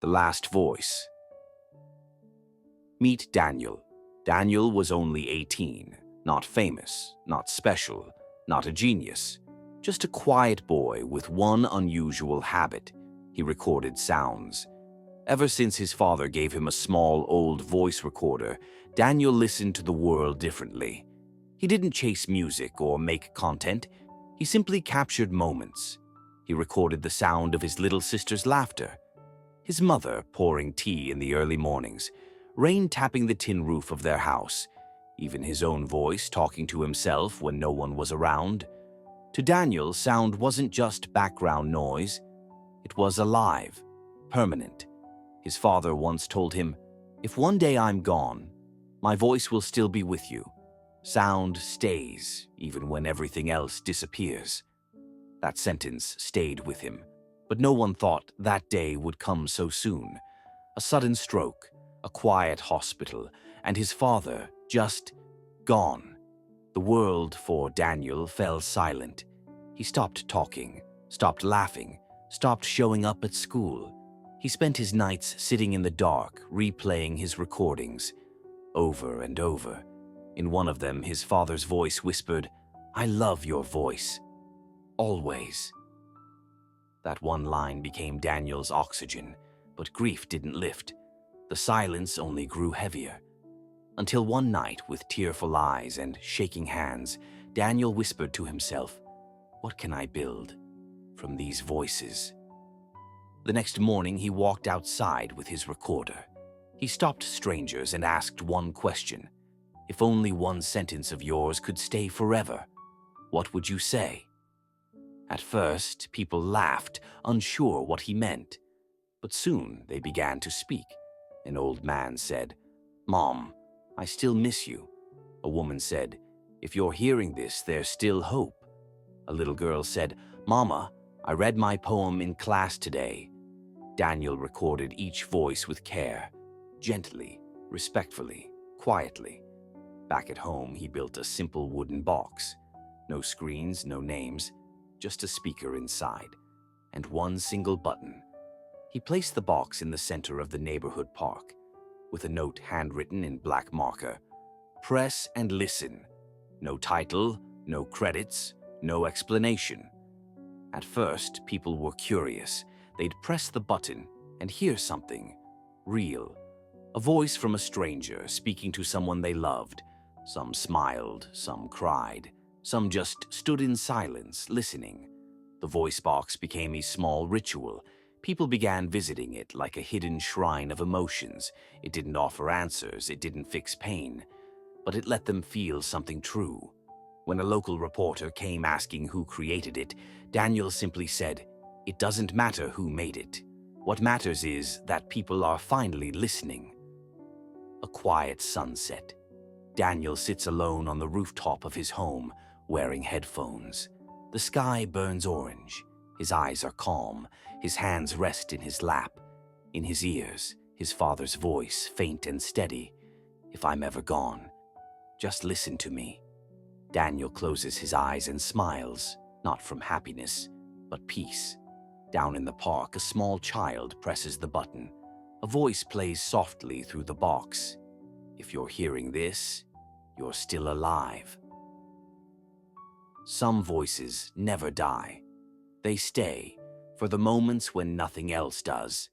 The Last Voice. Meet Daniel. Daniel was only 18, not famous, not special, not a genius, just a quiet boy with one unusual habit. He recorded sounds. Ever since his father gave him a small old voice recorder, Daniel listened to the world differently. He didn't chase music or make content. He simply captured moments. He recorded the sound of his little sister's laughter, his mother pouring tea in the early mornings, rain tapping the tin roof of their house, even his own voice talking to himself when no one was around. To Daniel, sound wasn't just background noise. It was alive, permanent. His father once told him, "If one day I'm gone, my voice will still be with you. Sound stays, even when everything else disappears." That sentence stayed with him, but no one thought that day would come so soon. A sudden stroke, a quiet hospital, and his father just gone. The world for Daniel fell silent. He stopped talking, stopped laughing, stopped showing up at school. He spent his nights sitting in the dark, replaying his recordings, over and over. In one of them, his father's voice whispered, "I love your voice. Always." That one line became Daniel's oxygen, but grief didn't lift. The silence only grew heavier. Until one night, with tearful eyes and shaking hands, Daniel whispered to himself, "What can I build from these voices?" The next morning, he walked outside with his recorder. He stopped strangers and asked one question. "If only one sentence of yours could stay forever, what would you say?" At first, people laughed, unsure what he meant. But soon they began to speak. An old man said, "Mom, I still miss you." A woman said, "If you're hearing this, there's still hope." A little girl said, "Mama, I read my poem in class today." Daniel recorded each voice with care, gently, respectfully, quietly. Back at home, he built a simple wooden box. No screens, no names, just a speaker inside, and one single button. He placed the box in the center of the neighborhood park, with a note handwritten in black marker. "Press and listen." No title, no credits, no explanation. At first, people were curious. They'd press the button and hear something real. A voice from a stranger speaking to someone they loved. Some smiled, some cried, some just stood in silence, listening. The voice box became a small ritual. People began visiting it like a hidden shrine of emotions. It didn't offer answers, it didn't fix pain, but it let them feel something true. When a local reporter came asking who created it, Daniel simply said, "It doesn't matter who made it. What matters is that people are finally listening." A quiet sunset. Daniel sits alone on the rooftop of his home, wearing headphones. The sky burns orange. His eyes are calm. His hands rest in his lap. In his ears, his father's voice, faint and steady. "If I'm ever gone, just listen to me." Daniel closes his eyes and smiles, not from happiness, but peace. Down in the park, a small child presses the button. A voice plays softly through the box. "If you're hearing this, you're still alive." Some voices never die. They stay for the moments when nothing else does.